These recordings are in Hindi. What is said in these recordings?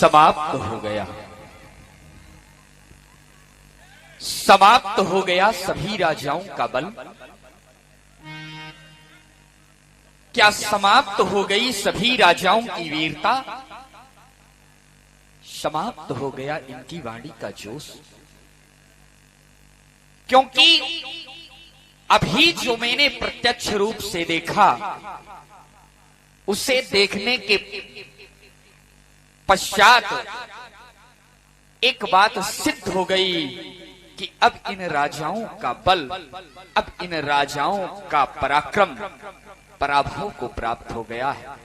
समाप्त हो गया, समाप्त हो गया सभी राजाओं का बल। क्या समाप्त हो गई सभी राजाओं की वीरता? समाप्त हो गया इनकी वाणी का जोश। क्योंकि अभी जो मैंने प्रत्यक्ष रूप से देखा, उसे देखने के पश्चात एक बात सिद्ध हो गई कि अब इन राजाओं का बल, अब इन राजाओं का पराक्रम पराभव को प्राप्त हो गया है।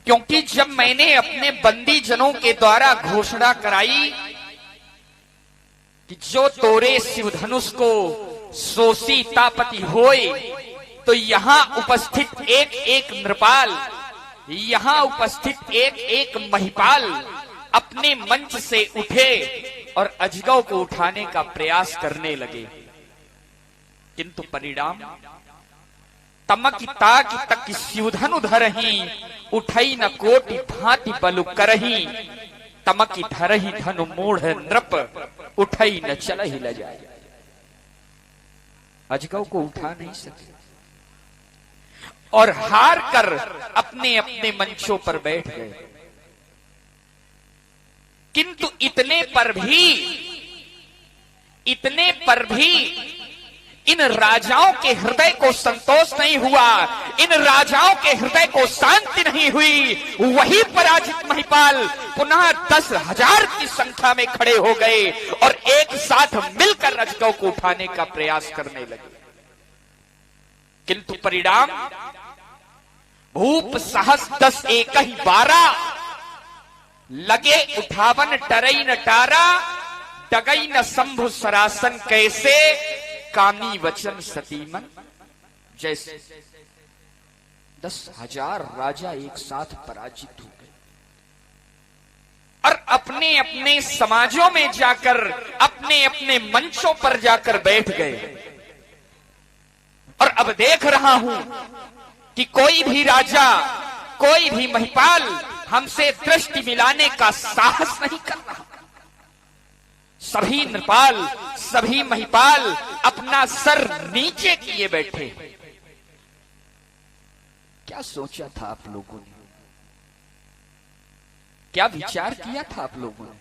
क्योंकि जब मैंने अपने बंदी जनों के द्वारा घोषणा कराई कि जो तोरे शिवधनुष को सो सीतापति होए, तो यहां उपस्थित एक एक नृपाल, यहां उपस्थित एक एक महिपाल अपने मंच से उठे और अजगव को उठाने का प्रयास करने लगे। किंतु परिणाम तमकी ताकि तक शिवधनु धरही, उठई न कोटि भांति बलु करही, तमकी धरही धनु मूढ़ नृप, उठई न चलहि ल जाए। अजगव को उठा नहीं सके और हार कर अपने अपने मंचों पर बैठ गए। किंतु इतने पर भी इन राजाओं के हृदय को संतोष नहीं हुआ, इन राजाओं के हृदय को शांति नहीं हुई। वही पराजित महिपाल पुनः 10,000 की संख्या में खड़े हो गए और एक साथ मिलकर अजगव को उठाने का प्रयास करने लगे। किंतु परिणाम भूप सहस 10 एक 12, लगे उठावन टरई न टारा, डगई न शंभु सरासन कैसे, कामी वचन सतीमन जैसे। 10,000 राजा एक साथ पराजित हो गए और अपने अपने समाजों में जाकर, अपने अपने मंचों पर जाकर बैठ गए। और अब देख रहा हूं कि कोई भी राजा, कोई भी महिपाल हमसे दृष्टि मिलाने का साहस नहीं कर रहा। सभी नृपाल, सभी महिपाल अपना सर नीचे किए बैठे। क्या सोचा था आप लोगों ने? क्या विचार किया था आप लोगों ने?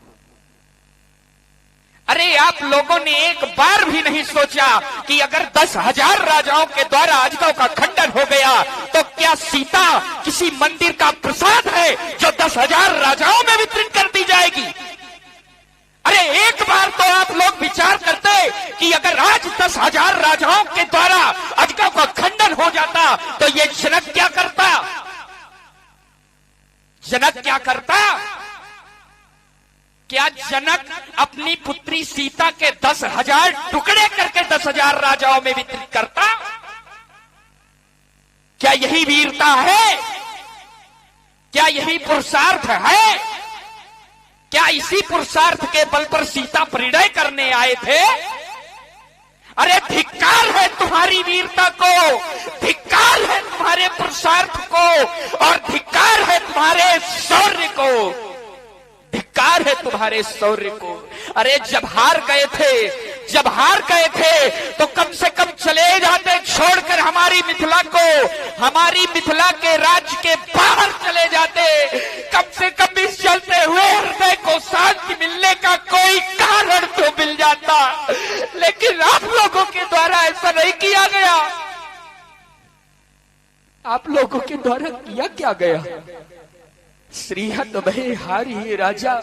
अरे आप लोगों ने एक बार भी नहीं सोचा कि अगर 10,000 राजाओं के द्वारा अजगव का खंडन हो गया तो क्या सीता किसी मंदिर का प्रसाद है जो 10,000 राजाओं में वितरण कर दी जाएगी? अरे एक बार तो आप लोग विचार करते कि अगर आज 10,000 राजाओं के द्वारा अजगव का खंडन हो जाता तो ये जनक क्या करता? जनक क्या करता? क्या जनक अपनी पुत्री सीता के 10,000 टुकड़े करके 10,000 राजाओं में वितरित करता? क्या यही वीरता है? क्या यही पुरुषार्थ है? क्या इसी पुरुषार्थ के बल पर सीता परिणय करने आए थे? अरे धिक्कार है तुम्हारी वीरता को, धिक्कार है तुम्हारे पुरुषार्थ को और धिक्कार है तुम्हारे शौर्य को, धिक्कार है तुम्हारे शौर्य को। अरे जब हार गए थे तो कम से कम चले जाते, छोड़कर हमारी मिथिला को, हमारी मिथिला के राज्य के बाहर चले जाते। कम से कम इस चलते हुए हृदय को शांति मिलने का कोई कारण तो मिल जाता, लेकिन आप लोगों के द्वारा ऐसा नहीं किया गया। आप लोगों के द्वारा किया क्या गया? श्रीहत भय हारी राजा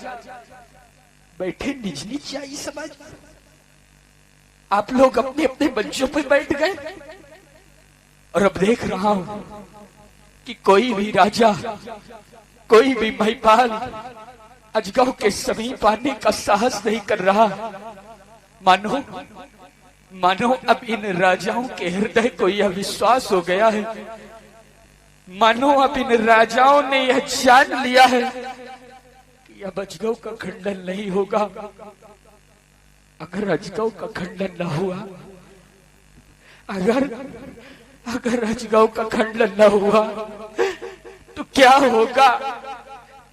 बैठे निज निज आई समाज। आप लोग अपने अपने मंचों पर बैठ गए और अब देख रहा हूं कि कोई भी राजा, कोई भी महिपाल अजगव के समीप आने का साहस नहीं कर रहा। मानो अब इन राजाओं के हृदय को यह विश्वास हो गया है, मानो अब इन राजाओं ने यह जान लिया है कि अब अजगव का खंडन नहीं होगा। अगर अजगव का खंडन न हुआ, अगर अजगव का खंडन न हुआ तो क्या होगा?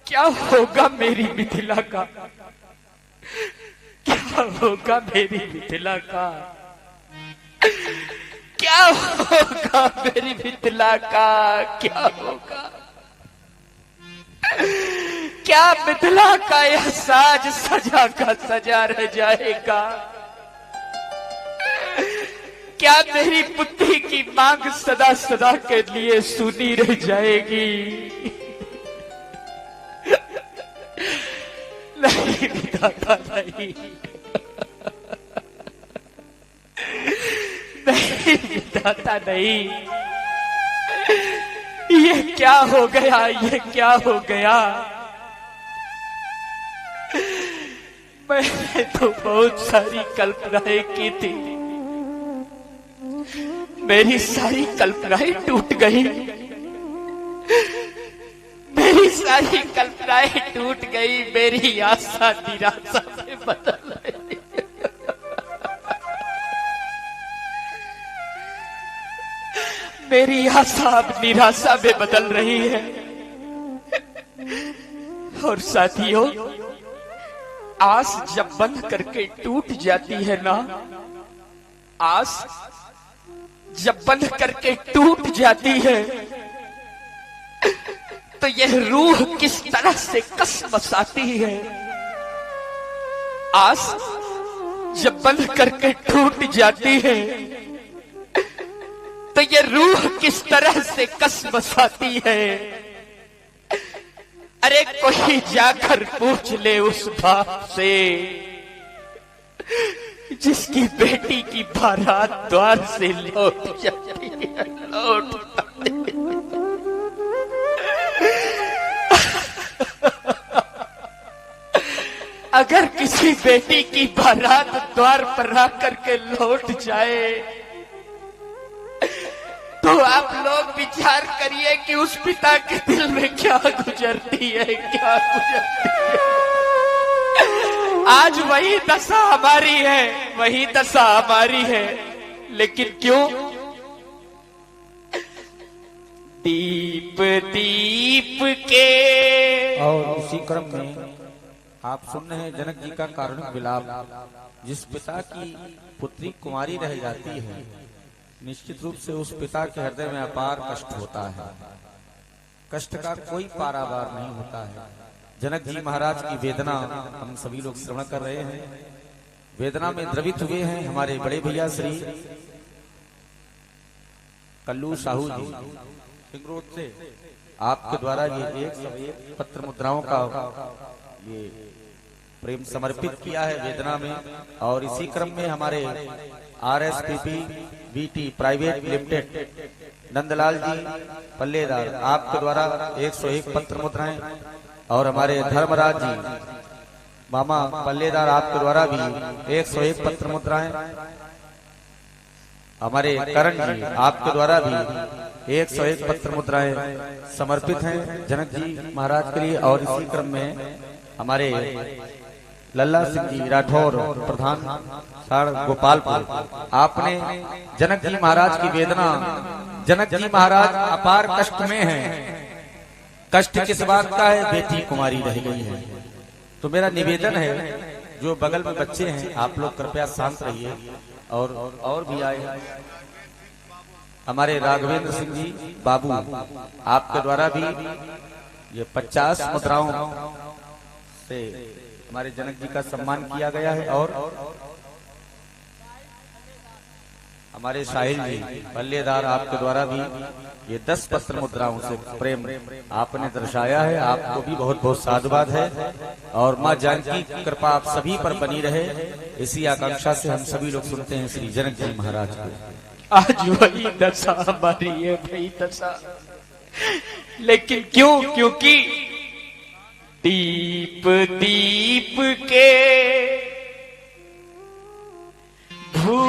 क्या होगा मेरी मिथिला का, क्या होगा मेरी मिथिला का, क्या होगा मेरी मिथिला का, क्या होगा, क्या मिथिला का यह साज सजा का सजा रह जाएगा, क्या मेरी बुद्धि की मांग सदा सदा के लिए सुनी रह जाएगी। नहीं विधाता नहीं, नहीं विधाता नहीं, ये क्या हो गया, ये क्या हो गया। मैंने तो बहुत सारी कल्पनाएं की थी, मेरी सारी कल्पनाएं टूट गई, मेरी सारी कल्पनाएं टूट गई, मेरी आशा निराशा में बदल गई। मेरी आशा अब निराशा में बदल रही है। और साथियों, आस जब बंद करके टूट जाती है ना, आस जब बंद करके टूट जाती है, तो यह रूह किस तरह से कसमसाती है। आस जब बंद करके टूट जाती है, तो ये रूह किस तरह से कसमसाती है। अरे कोई जाकर पूछ ले उस बाप से जिसकी बेटी की बारात द्वार से लौट जाती है, लौट अगर किसी बेटी की बारात द्वार पर आकर के लौट जाए, तो आप लोग विचार करिए कि उस पिता के दिल में क्या गुजरती है, क्या गुजरती है। आज वही दशा हमारी है, वही दशा हमारी है, लेकिन क्यों? दीप दीप के। और इसी क्रम में आप सुन रहे हैं जनक जी का कारुणिक विलाप। जिस पिता की पुत्री कुंवारी रह जाती है, निश्चित रूप से उस पिता के हृदय में अपार कष्ट होता है। कष्ट का कोई पारावार नहीं होता है। जनक जी महाराज की वेदना हम सभी लोग श्रवण कर रहे हैं। वेदना में द्रवित हुए हैं हमारे बड़े भैया श्री कल्लू साहू जी सिंगरोड से। आपके द्वारा ये 101 पत्र मुद्राओं का ये प्रेम समर्पित किया है वेदना में। और इसी क्रम में हमारे RSPP BT private limited Nandlal ji Palledar, आपके द्वारा 101 पत्र मुद्राएं। और हमारे धर्मराज जी मामा पल्लेदार, आपके द्वारा भी 101 पत्र मुद्राएं। हमारे करण जी, आपके द्वारा भी 101 पत्र मुद्राएं समर्पित हैं जनक जी महाराज के लिए। और इसी क्रम में हमारे लल्ला सिंह जी राठौर प्रधान साड़ गोपालपुर, आपने जनक जी महाराज की वेदना, जनक जी महाराज अपार कष्ट में हैं। कष्ट किस बात का है? बेटी कुमारी रह गई है। तो मेरा निवेदन है, जो बगल में बच्चे हैं आप लोग कृपया शांत रहिए। और भी आए हमारे राघवेंद्र सिंह जी बाबू, आपके द्वारा भी ये 50 मुद्राओं से हमारे जनक जी का सम्मान किया गया है। और हमारे साहिल जी पल्लेदार, आपके द्वारा भी ये 10 पत्र मुद्राओं से प्रेम आपने दर्शाया है। आपको भी बहुत बहुत साधुवाद है। और माँ जानकी की कृपा आप सभी पर बनी रहे, इसी आकांक्षा से हम सभी लोग सुनते हैं श्री जनक जी महाराज को। आज वही दशा हमारी है, वही दशा। लेकिन क्यों? क्योंकि दीप दीप के भूपति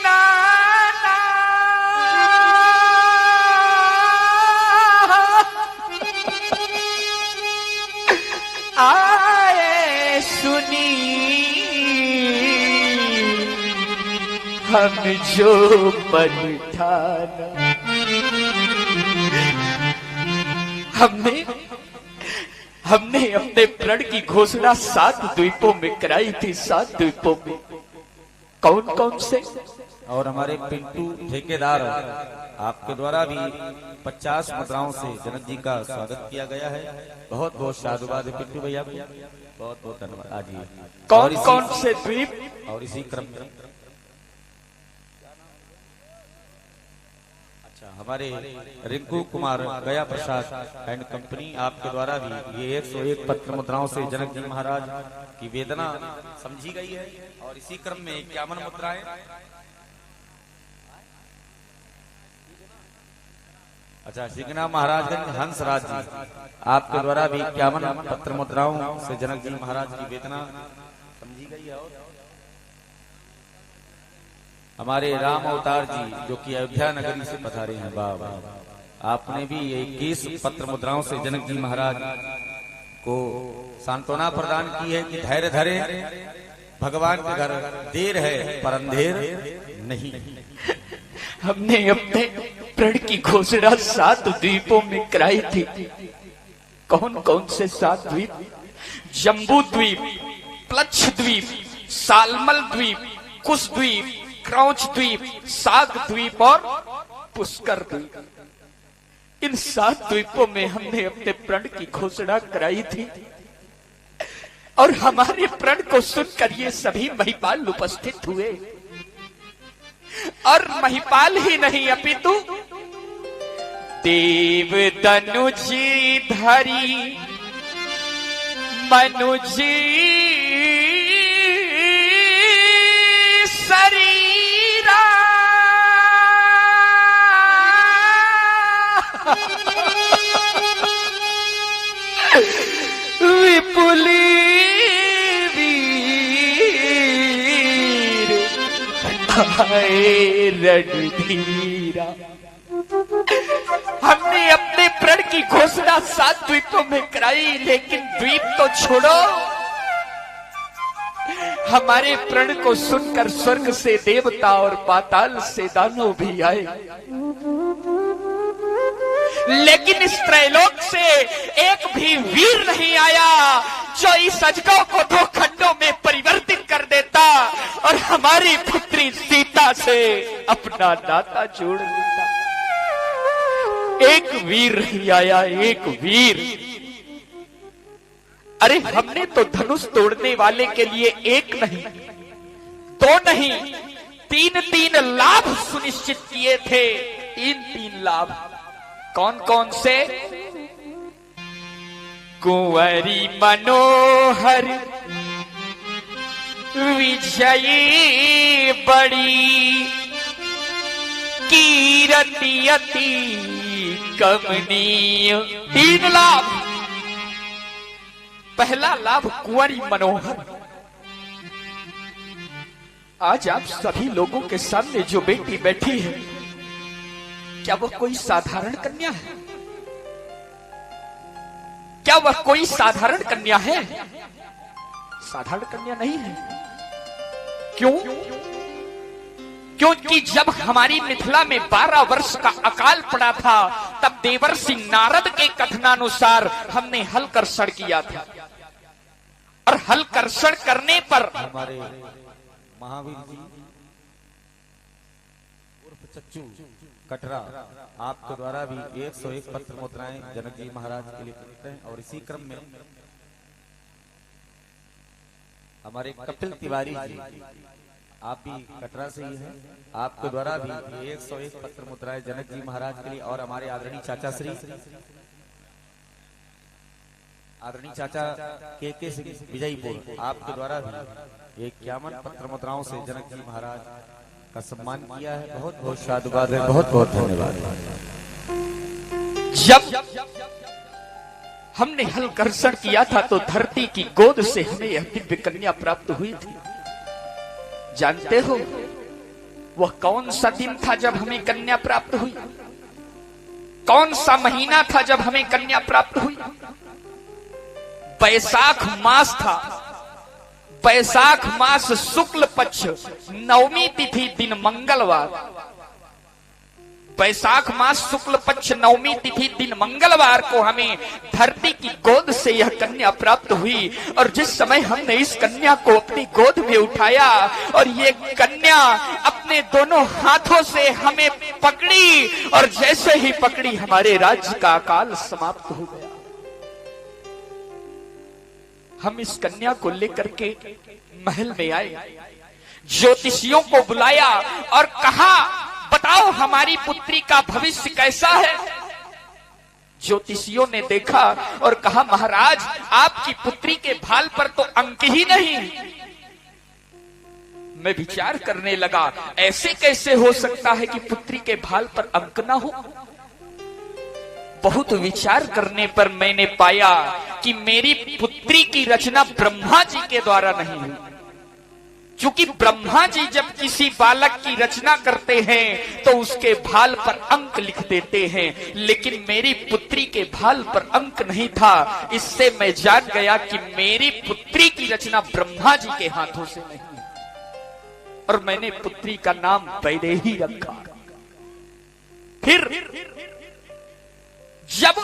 नाना आए सुनी हम जो मन ठाना। हमने अपने प्रण की घोषणा 7 द्वीपों में कराई थी। 7 द्वीपों में कौन कौन से? और हमारे पिंटू ठेकेदार आपके द्वारा भी 50 मुद्राओं से जनक जी का स्वागत किया गया है। बहुत बहुत साधुवाद है पिंटू भैया, बहुत बहुत धन्यवाद। आजिए कौन कौन से द्वीप? और इसी क्रम में हमारे रिंकू कुमार गया प्रसाद एंड कंपनी आपके द्वारा भी ये 101 पत्र मुद्राओं से जनक जी महाराज की वेदना समझी गई है। और इसी क्रम में 51 मुद्राएं सिगना महाराजगंज हंसराज जी आपके द्वारा भी 51 पत्र मुद्राओं से जनक जी महाराज की वेदना समझी गई है। और हमारे राम अवतार जी जो कि अयोध्या नगरी से पधारे हैं, बाबा आपने भी 21 पत्र मुद्राओं से जनक जी महाराज को सांत्वना प्रदान की है कि धैर्य धरे, भगवान के घर देर है पर अंधेर नहीं। हमने अपने प्रण की घोषणा 7 द्वीपों में कराई थी। कौन कौन से 7 द्वीप? जम्बू द्वीप, प्लक्ष द्वीप, सालमल द्वीप, कुश द्वीप, क्रौच द्वीप, साग द्वीप और पुष्कर द्वीप। इन 7 द्वीपों में हमने अपने प्रण की घोषणा कराई थी। और हमारे प्रण को सुनकर ये सभी महिपाल उपस्थित हुए। और महिपाल ही नहीं अपितु देव तनुज धरी मनुज शरीरा विपुली रणधीरा। हमने अपने प्रण की घोषणा 7 द्वीपों में कराई, लेकिन द्वीप तो छोड़ो, हमारे प्रण को सुनकर स्वर्ग से देवता और पाताल से दानव भी आए, लेकिन इस त्रैलोक से एक भी वीर नहीं आया जो इस अजगौ को 2 खंडों में परिवर्तित कर देता और हमारी पुत्री सीता से अपना नाता जोड़ देता। एक वीर नहीं आया, एक वीर। अरे हमने तो धनुष तोड़ने वाले के लिए 1 नहीं, 2 नहीं, 3 लाभ सुनिश्चित किए थे। 3 लाभ कौन कौन से? कुंवरी मनोहर विजयी बड़ी कीरति अति कमनीय। 3 लाभ। पहला लाभ कुंवरी मनोहर। आज आप सभी लोगों के सामने जो बेटी बैठी है, क्या वह कोई साधारण कन्या है? क्या वह कोई साधारण कन्या है? साधारण कन्या नहीं है। क्यों? क्योंकि जब हमारी मिथिला में 12 वर्ष का अकाल पड़ा था, तब देवर्षि नारद के कथनानुसार हमने हलकर्षण किया था। और हलकर्षण करने पर हमारे महावीर जी उर्फ चच्चू कटरा आपके द्वारा भी 101 पत्र मुद्राएं जनक जी महाराज के लिए करते हैं। और इसी क्रम में हमारे कपिल तिवारी जी, आप भी कटरा से ही हैं, आपके द्वारा भी 101 पत्र मुद्राएं जनक जी महाराज के लिए। और हमारे आदरणीय चाचा श्री आदरणीय चाचा के सिंह विजयपुर, आपके द्वारा भी 51 पत्र मुद्राओं से जनक जी महाराज का सम्मान किया है। बहुत बहुत साधुवाद है, बहुत बहुत धन्यवाद। जब हमने हलकर्षण किया था तो धरती की गोद से हमें यह दिव्य कन्या प्राप्त हुई थी। जानते हो वह कौन सा दिन था जब हमें कन्या प्राप्त हुई? कौन सा महीना था जब हमें कन्या प्राप्त हुई? बैसाख मास था। बैसाख मास शुक्ल पक्ष 9वीं तिथि दिन मंगलवार। वैशाख मास शुक्ल पक्ष नवमी तिथि दिन मंगलवार को हमें धरती की गोद से यह कन्या प्राप्त हुई। और जिस समय हमने इस कन्या को अपनी गोद में उठाया और ये कन्या अपने दोनों हाथों से हमें पकड़ी, और जैसे ही पकड़ी हमारे राज्य का अकाल समाप्त हो गया। हम इस कन्या को लेकर के महल में आए, ज्योतिषियों को बुलाया और कहा, बताओ हमारी पुत्री का भविष्य कैसा है। ज्योतिषियों ने देखा और कहा, महाराज आपकी पुत्री के भाल पर तो अंक ही नहीं। मैं विचार करने लगा, ऐसे कैसे हो सकता है कि पुत्री के भाल पर अंक ना हो। बहुत विचार करने पर मैंने पाया कि मेरी पुत्री की रचना ब्रह्मा जी के द्वारा नहीं हुई। क्योंकि ब्रह्मा जी जब किसी बालक की रचना करते हैं तो उसके भाल पर अंक लिख देते हैं, लेकिन मेरी पुत्री के भाल पर अंक नहीं था। इससे मैं जान गया कि मेरी पुत्री की रचना ब्रह्मा जी के हाथों से नहीं, और मैंने पुत्री का नाम वैदेही रखा। फिर जब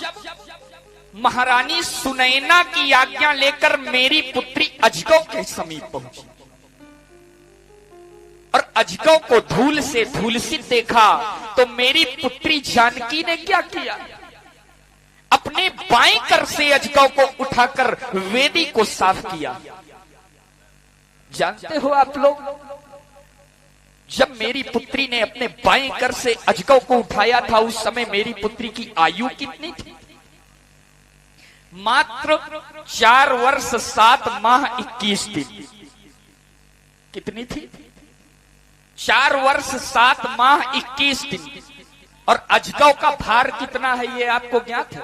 महारानी सुनैना की आज्ञा लेकर मेरी पुत्री अजगौ के समीप पहुंची और अजगौ को धूल से धूलसित देखा, तो मेरी पुत्री जानकी ने क्या किया, अपने बाएं कर से अजगौ को उठाकर वेदी को साफ किया। जानते हो आप लोग, जब मेरी पुत्री ने अपने बाएं कर से अजगौ को उठाया था, उस समय मेरी पुत्री की आयु कितनी थी? मात्र 4 वर्ष 7 माह 21 दिन। कितनी थी? 4 वर्ष 7 माह 21 दिन। और अजगौ का भार कितना है ये आपको ज्ञात है?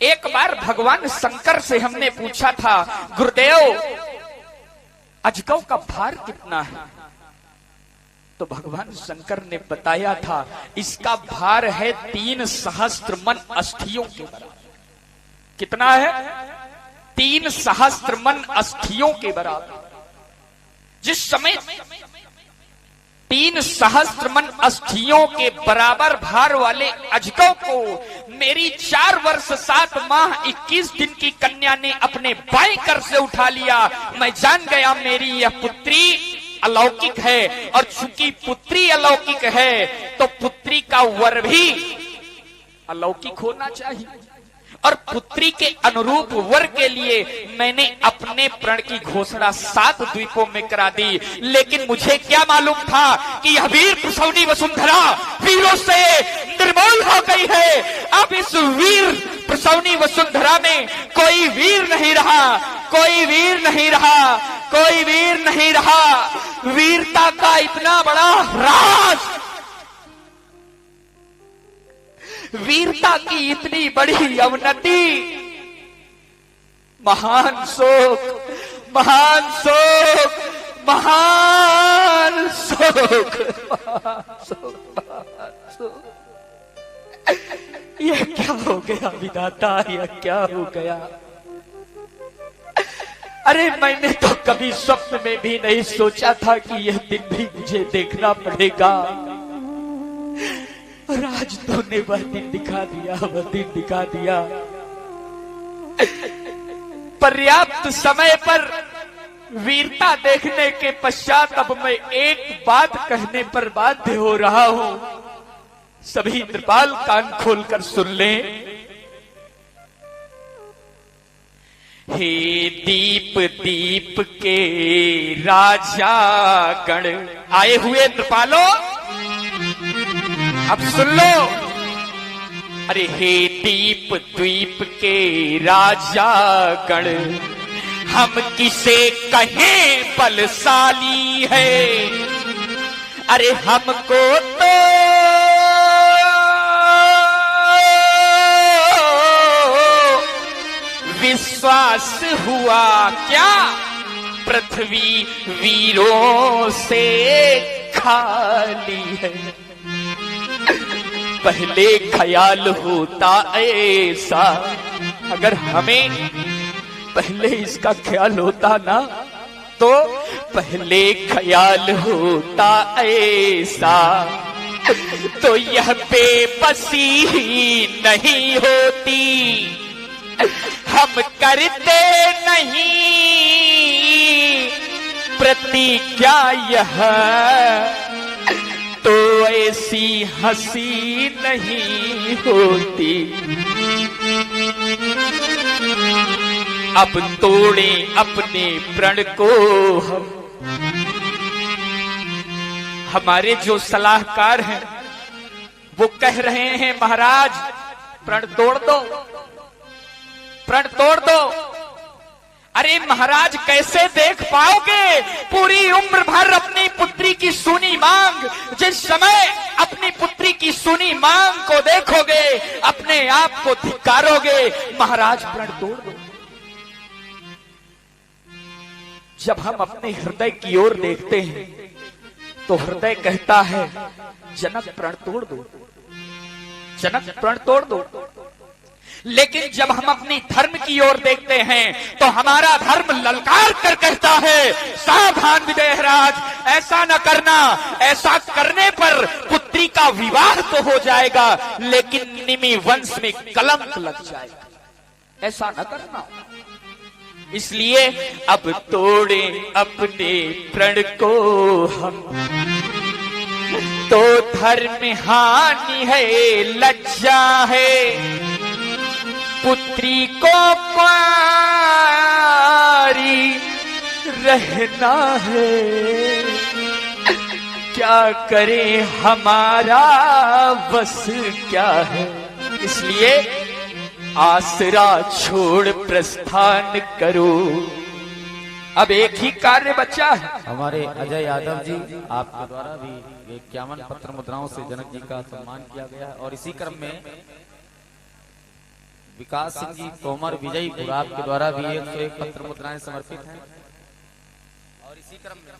एक बार भगवान शंकर से हमने पूछा था, गुरुदेव अजगौ का भार कितना है? तो भगवान शंकर ने बताया था, इसका भार है 3 सहस्त्र मन अस्थियों के बराबर। कितना है? 3 सहस्त्र मन अस्थियों के बराबर। जिस समय 3 सहस्त्र मन अस्थियों के बराबर भार वाले अजगौ को मेरी 4 वर्ष 7 माह 21 दिन की कन्या ने अपने बाएं कर से उठा लिया, मैं जान गया मेरी यह पुत्री अलौकिक है। और चूंकि पुत्री अलौकिक है तो पुत्री का वर भी अलौकिक होना चाहिए, और पुत्री के अनुरूप वर के लिए मैंने अपने प्रण की घोषणा 7 द्वीपों में करा दी। लेकिन मुझे क्या मालूम था कि यह वीर प्रसवनी वसुंधरा वीरों से निर्मूल हो गई है। अब इस वीर प्रसवनी वसुंधरा में कोई वीर नहीं रहा, कोई वीर नहीं रहा, कोई वीर नहीं रहा। वीरता का इतना बड़ा राज, वीरता की इतनी बड़ी अवनति, महान शोक, महान शोक, महान शोक, महान शोक। यह क्या हो गया विधाता, यह क्या हो गया? अरे मैंने तो कभी स्वप्न में भी नहीं सोचा था कि यह दिन भी मुझे देखना पड़ेगा, और आज तूने वह दिन दिखा दिया, वह दिन दिखा दिया। पर्याप्त समय पर वीरता देखने के पश्चात अब मैं एक बात कहने पर बाध्य हो रहा हूं। सभी इंद्रपाल कान खोलकर सुन लें। हे दीप दीप के राजा गण आए हुए इंद्रपालों, अब सुन लो। अरे हे दीप द्वीप के राजा गण, हम किसे कहें बलशाली है, अरे हमको तो विश्वास हुआ क्या पृथ्वी वीरों से खाली है। पहले ख्याल होता ऐसा, अगर हमें पहले इसका ख्याल होता ना, तो पहले ख्याल होता ऐसा तो यह बेबसी नहीं होती, हम करते नहीं प्रतिज्ञा यह, तो ऐसी हंसी नहीं होती। अब तोड़े अपने प्रण को हम। हमारे जो सलाहकार हैं वो कह रहे हैं महाराज प्रण तोड़ दो, प्रण तोड़ दो। अरे महाराज कैसे देख पाओगे पूरी उम्र भर अपनी पुत्री की सुनी मांग, जिस समय अपनी पुत्री की सुनी मांग को देखोगे अपने आप को धिक्कारोगे। महाराज प्रण तोड़ दो। जब हम अपने हृदय की ओर देखते हैं तो हृदय कहता है जनक प्रण तोड़ दो, जनक प्रण तोड़ दो। लेकिन जब हम अपनी धर्म की ओर देखते हैं तो हमारा धर्म ललकार कर कहता है सावधान विदेहराज, ऐसा न करना, ऐसा करने पर पुत्री का विवाह तो हो जाएगा लेकिन निमि वंश में कलंक लग जाएगा, ऐसा न करना। इसलिए अब तोड़े अपने प्रण को हम, तो धर्म हानि है, लज्जा है, पुत्री को पारी रहना है। क्या करे हमारा बस क्या है। इसलिए आसरा छोड़ प्रस्थान करो। अब एक ही कार्य बचा है। हमारे अजय यादव जी आपके द्वारा भी 51 पत्र मुद्राओं से जनक जी का सम्मान किया गया है। और इसी क्रम में विकास सिंह जी तोमर विजयपुर आपके द्वारा भी 101 पत्र मुद्राएं समर्पित हैं। और इसी क्रम में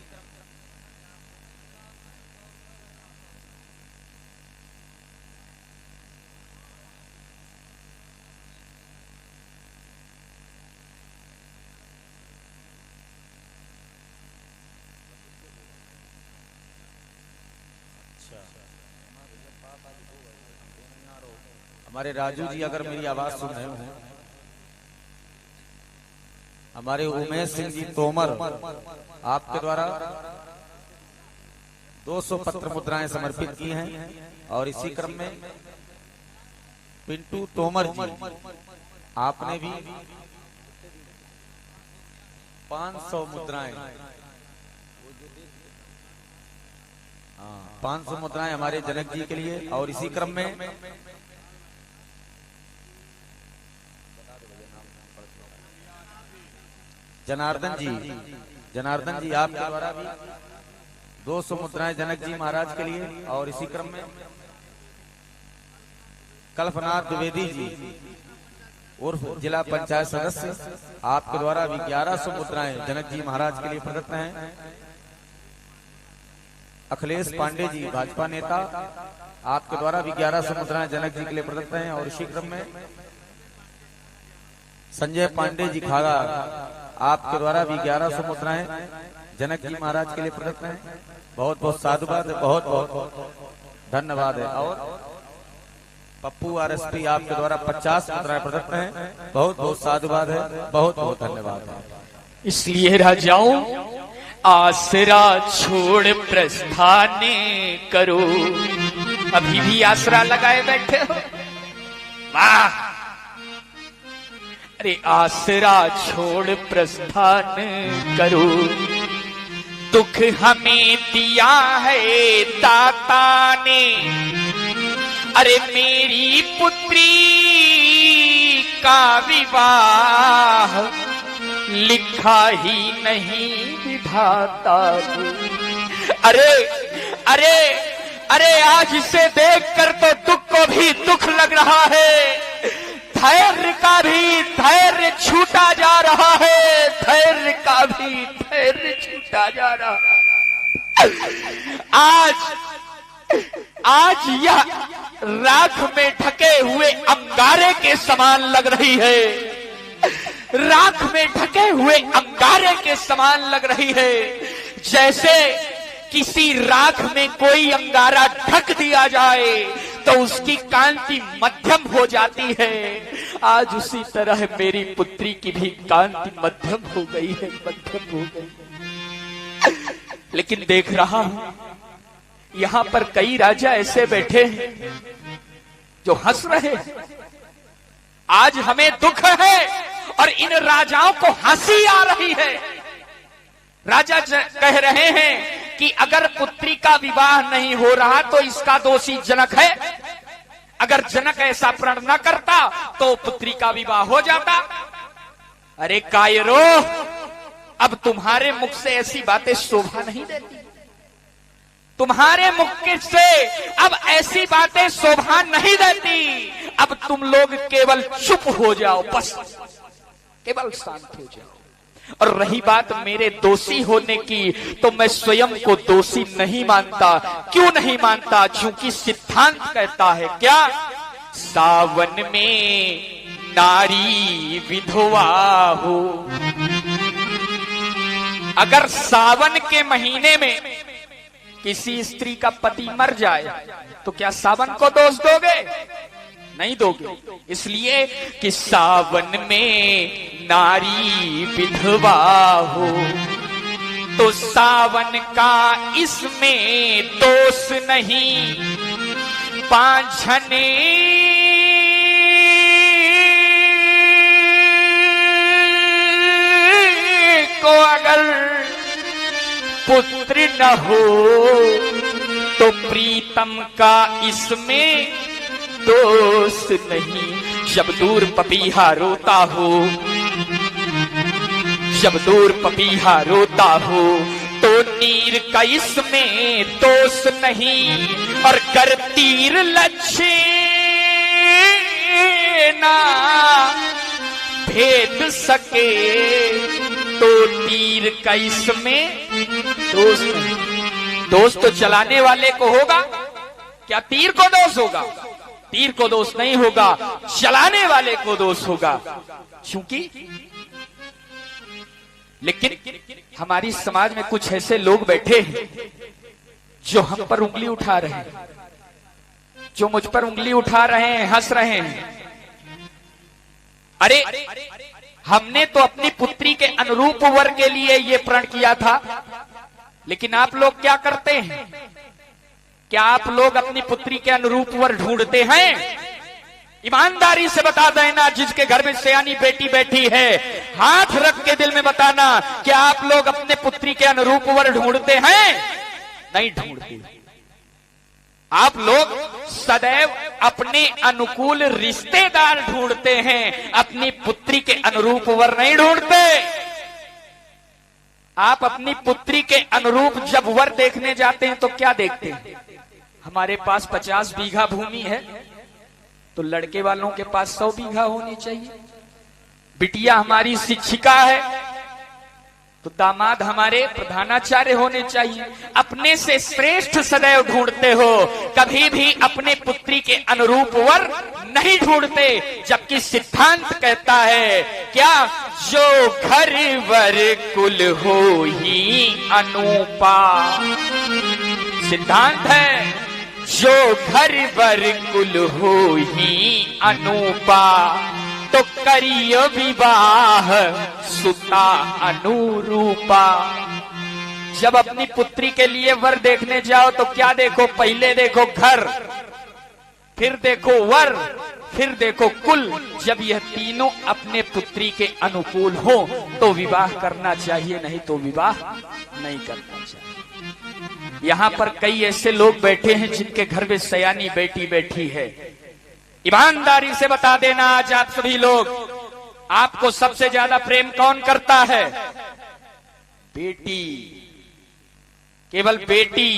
हमारे राजू जी अगर मेरी आवाज सुन रहे हो, हमारे उमेश सिंह जी तोमर आपके द्वारा 200 पत्र मुद्राएं समर्पित की हैं। और इसी क्रम में पिंटू तोमर जी आपने भी 500 मुद्राएं, 500 मुद्राएं हमारे जनक जी के लिए। और इसी क्रम में जनार्दन जी आपके द्वारा भी 200 मुद्राएं जनक जी महाराज के लिए। और इसी क्रम में कल्पनाथ द्विवेदी जी उर्फ जिला पंचायत सदस्य आपके द्वारा भी 1100 मुद्राएं जनक जी महाराज के लिए प्रदत्त हैं। अखिलेश पांडे जी भाजपा नेता आपके द्वारा भी 1100 मुद्राएं जनक जी के लिए प्रदत्त हैं। और इसी क्रम में संजय पांडे जी खागा आपके द्वारा भी 1100 मुद्राएं जनक जी महाराज के लिए प्रदत्त हैं। बहुत बहुत साधुवाद है, बहुत बहुत धन्यवाद है। और पप्पू आरएसपी आपके द्वारा 50 मुद्राएं प्रदत्त हैं। बहुत बहुत साधुवाद है, बहुत बहुत धन्यवाद है। इसलिए राजाओं आसरा छोड़ प्रस्थान करो। अभी भी आसरा लगाए बैठे हो, वाह। अरे आसरा छोड़ प्रस्थान करो, दुख हमें दिया है दाता ने। अरे मेरी पुत्री का विवाह लिखा ही नहीं विधाता ने। अरे अरे अरे आज इसे देखकर तो दुख को भी दुख लग रहा है, धैर्य का भी धैर्य छूटा जा रहा है, धैर्य का भी धैर्य छूटा जा रहा है। आज यह राख में ढके हुए अंगारे के समान लग रही है, राख में ढके हुए अंगारे के समान लग रही है। किसी राख में कोई अंगारा ढक दिया जाए तो उसकी कांति मध्यम हो जाती है। आज उसी तरह मेरी पुत्री की भी कांति मध्यम हो गई है, मध्यम हो गई। लेकिन देख रहा हूं यहां पर कई राजा ऐसे बैठे हैं जो हंस रहे हैं। आज हमें दुख है और इन राजाओं को हंसी आ रही है। राजा कह रहे हैं कि अगर पुत्री का विवाह नहीं हो रहा तो इसका दोषी जनक है। अगर जनक ऐसा प्रण न करता तो पुत्री का विवाह हो जाता। अरे कायरो, अब तुम्हारे मुख से ऐसी बातें शोभा नहीं देती। तुम्हारे मुख से अब ऐसी बातें शोभा नहीं देती। अब तुम लोग केवल चुप हो जाओ, बस केवल शांत हो जाओ। और रही बात मेरे दोषी होने की, तो मैं स्वयं को दोषी नहीं मानता। क्यों नहीं मानता? क्योंकि सिद्धांत कहता है क्या? सावन में नारी विधवा हो। अगर सावन के महीने में किसी स्त्री का पति मर जाए तो क्या सावन को दोष दोगे? नहीं दोगे। इसलिए कि सावन में नारी विधवा हो तो सावन का इसमें दोष नहीं। पांझने को अगर पुत्र न हो तो प्रीतम का इसमें दोष नहीं। जब दूर पपीहा रोता हो, जब दूर पपीहा रोता हो तो नीर का इसमें दोष नहीं। और कर तीर लच्छे ना भेद सके तो तीर का इसमें दोष नहीं। दोष तो चलाने वाले को होगा, क्या तीर को दोष होगा? तीर को दोष नहीं होगा, चलाने वाले को दोष होगा। क्योंकि लेकिन हमारी समाज में कुछ ऐसे लोग बैठे हैं जो हम पर उंगली उठा रहे हैं, जो मुझ पर उंगली उठा रहे हैं, हंस रहे हैं। अरे हमने तो अपनी पुत्री के अनुरूप वर के लिए ये प्रण किया था, लेकिन आप लोग क्या करते हैं? क्या आप लोग अपनी पुत्री के अनुरूप वर ढूंढते हैं? ईमानदारी से बता देना, जिसके घर में सयानी बेटी बैठी है, हाथ रख के दिल में बताना, क्या आप लोग अपने पुत्री के अनुरूप वर ढूंढते हैं? नहीं ढूंढते। आप लोग सदैव अपने अनुकूल रिश्तेदार ढूंढते हैं, अपनी पुत्री के अनुरूप वर नहीं ढूंढते। आप अपनी पुत्री के अनुरूप जब वर देखने जाते हैं तो क्या देखते हैं? हमारे पास 50 बीघा भूमि है तो लड़के वालों के पास 100 बीघा होनी चाहिए। बिटिया हमारी शिक्षिका है तो दामाद हमारे प्रधानाचार्य होने चाहिए। अपने से श्रेष्ठ सदैव ढूंढते हो, कभी भी अपने पुत्री के अनुरूप वर नहीं ढूंढते। जबकि सिद्धांत कहता है क्या? जो घर वर कुल हो ही अनुपा। सिद्धांत है जो घर वर कुल हो ही अनुपा तो करियो विवाह सुता अनुरूपा। जब अपनी पुत्री के लिए वर देखने जाओ तो क्या देखो? पहले देखो घर, फिर देखो वर, फिर देखो कुल। जब यह तीनों अपने पुत्री के अनुकूल हो तो विवाह करना चाहिए, नहीं तो विवाह नहीं करना चाहिए। यहाँ पर कई ऐसे लोग बैठे हैं जिनके घर में सयानी बेटी बैठी है। ईमानदारी से बता देना, आज आप सभी लोग, आपको सबसे ज्यादा प्रेम कौन करता है? बेटी, केवल बेटी।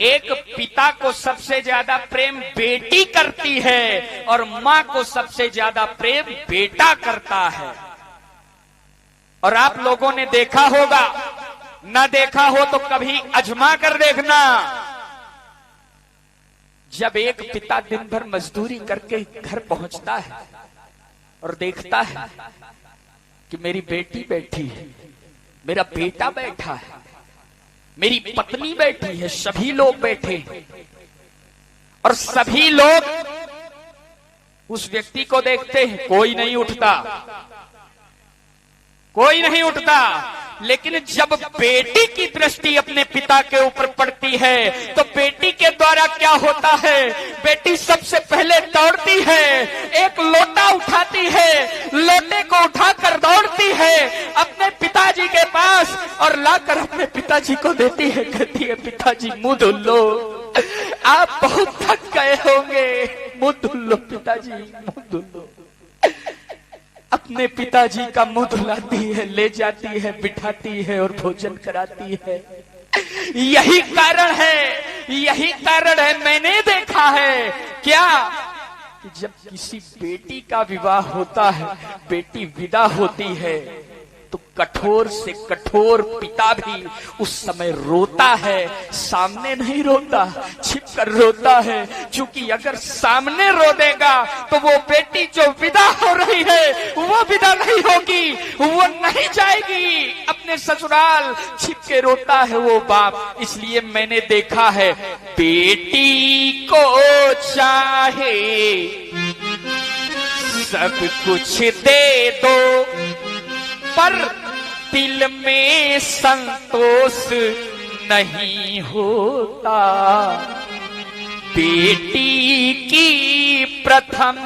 एक पिता को सबसे ज्यादा प्रेम बेटी करती है और मां को सबसे ज्यादा प्रेम बेटा करता है। और आप लोगों ने देखा होगा, न देखा हो तो कभी अजमा कर देखना। जब एक पिता दिन भर मजदूरी करके घर पहुंचता है और देखता है कि मेरी बेटी बैठी है, मेरा बेटा बैठा है, मेरी पत्नी बैठी है, सभी लोग बैठे हैं और सभी लोग उस व्यक्ति को देखते हैं, कोई नहीं उठता, कोई नहीं उठता। लेकिन जब बेटी की दृष्टि अपने पिता के ऊपर पड़ती है तो बेटी के द्वारा क्या होता है, बेटी सबसे पहले दौड़ती है, एक लोटा उठाती है, लोटे को उठाकर दौड़ती है अपने पिताजी के पास और लाकर अपने पिताजी को देती है, कहती है पिताजी मुंह धुल लो, आप बहुत थक गए होंगे, मुंह धुल लो पिताजी, मुंह धुल लो। अपने पिताजी का मुंह धुलाती है, ले जाती है, बिठाती है और भोजन कराती है। यही कारण है मैंने देखा है क्या कि जब किसी बेटी का विवाह होता है, बेटी विदा होती है तो कठोर से कठोर पिता भी उस समय रोता है, सामने नहीं रोता, छिपकर रोता है, क्योंकि अगर सामने रो देगा तो वो बेटी जो विदा हो रही है वो विदा नहीं होगी, वो नहीं जाएगी अपने ससुराल, छिप के रोता है वो बाप। इसलिए मैंने देखा है बेटी को चाहे सब कुछ दे दो पर दिल में संतोष नहीं होता, बेटी की प्रथम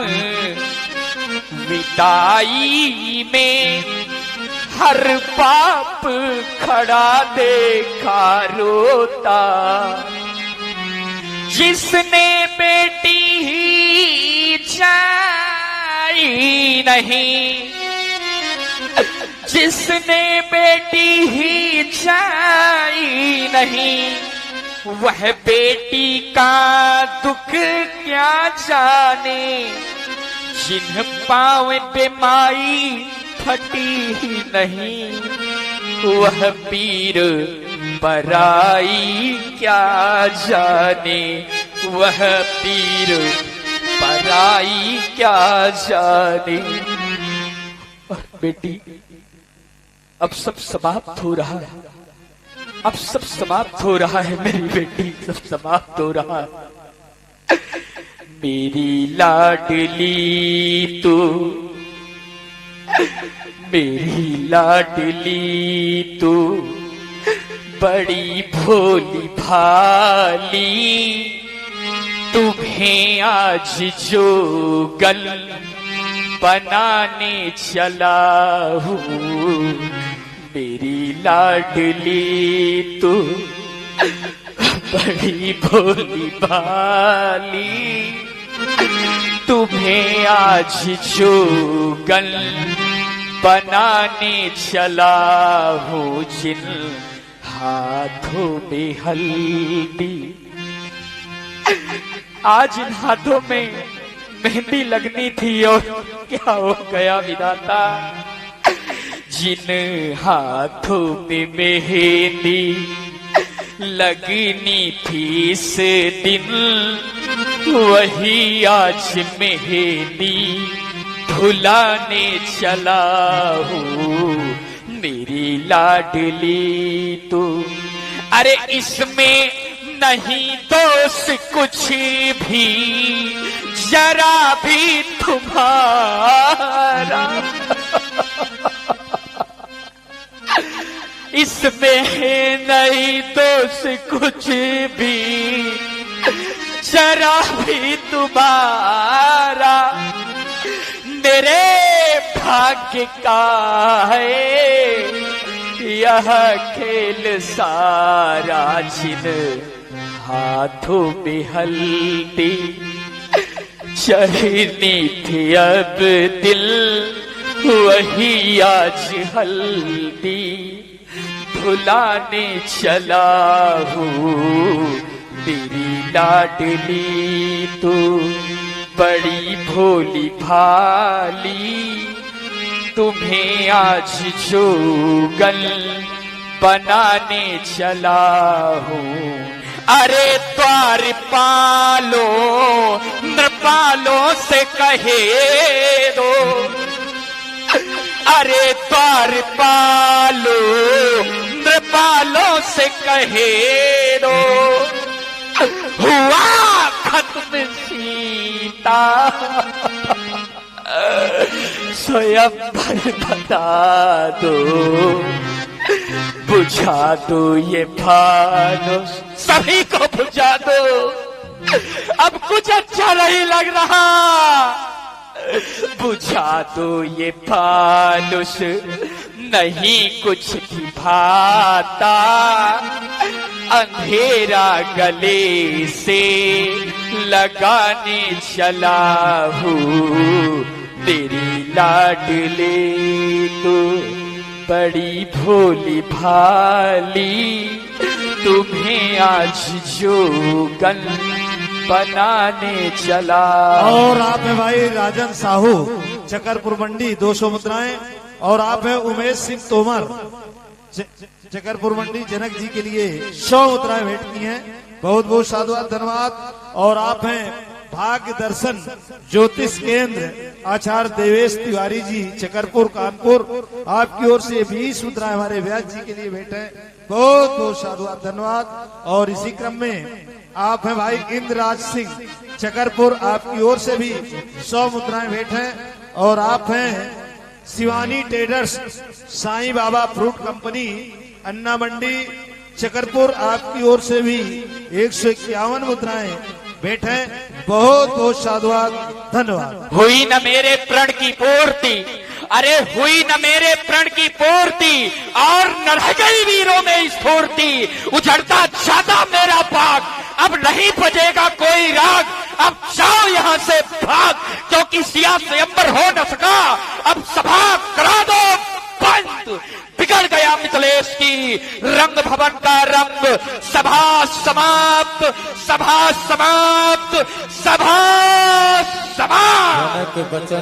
विदाई में हर बाप खड़ा देखा रोता, जिसने बेटी ही जाई नहीं, जिसने बेटी ही जाई नहीं, वह बेटी का दुख क्या जाने, जिन पाँव पे माई फटी ही नहीं, वह पीर पराई क्या जाने, वह पीर पराई क्या जाने। और बेटी अब सब समाप्त हो रहा है, अब सब समाप्त हो रहा है, मेरी बेटी सब समाप्त हो रहा है। मेरी लाडली तू, मेरी लाडली तू बड़ी भोली भाली, तुम्हें आज जो गल बनाने चला हूँ, मेरी लाडली तू बड़ी भोली भाली, तुम्हें आज जो गल बनाने चला हूँ, जिन हाथों में हल्दी, आज इन हाथों में मेहंदी लगनी थी और क्या हो गया विधाता, जिन हाथों में मेहंदी लगनी थी इस दिन, वही आज मेहंदी धुलाने चला हूँ, मेरी लाडली तू। अरे इसमें नहीं दोष कुछ भी, जरा भी तुम्हारा, इसमें नहीं दोष कुछ भी, जरा भी तुम्हारा, मेरे भाग्य का है यह खेल सारा, जिन हाथों में हल्दी चढ़नी थी अब दिल, वही आज हल्दी धुलाने चला हूँ, तेरी लाडली तू बड़ी भोली भाली, तुम्हें आज जो गल बनाने चला हूँ। अरे द्वारपालो नृपालों से कहे दो, अरे द्वारपालो इंद्रपालों से कहे दो हुआ खत्म सीता, स्वयं बता दो बुझा दो ये फानुस, सभी को बुझा दो, अब कुछ अच्छा नहीं लग रहा, बुझा दो ये फानुस, नहीं कुछ भी भाता, अंधेरा गले से लगाने चला हूँ, तेरी लाडली तो बड़ी भोली भाली, तुम्हें आज जोगन बनाने चला। और आप है भाई राजन साहू चकरपुर मंडी 200 मुद्राएं। और आप है उमेश सिंह तोमर चकरपुर मंडी जनक जी के लिए 100 मुद्राएं भेंट की हैं। बहुत बहुत साधुवाद धन्यवाद। और आप हैं भाग्य दर्शन ज्योतिष केंद्र आचार्य देवेश तिवारी जी चकरपुर कानपुर, आपकी ओर से 20 मुद्राएं हमारे व्यास जी के लिए भेंट है। बहुत बहुत साधुवाद धन्यवाद। और इसी क्रम में आप हैं भाई इंद्रराज सिंह चकरपुर, आपकी ओर से भी 100 मुद्राएं भेंट हैं। और आप हैं Shivani traders Sai Baba fruit company अन्ना मंडी चकरपुर, आपकी ओर से भी 151 मुद्राएं भेंट हैं। बहुत बहुत साधुवाद धन्यवाद। हुई न मेरे प्रण की पूर्ति, अरे हुई न मेरे प्रण की पूर्ति, और न रह गई वीरों में स्फूर्ति, उजड़ता जाता मेरा पाक, अब नहीं बजेगा कोई राग, अब जाओ यहाँ से भाग, क्योंकि सिया से अंबर हो न सका, अब सभा करा दो बंद, बिगड़ गया मिथिलेश की रंग भवन का रंग, सभा समाप्त, सभा समाप्त, सभा समाप्त।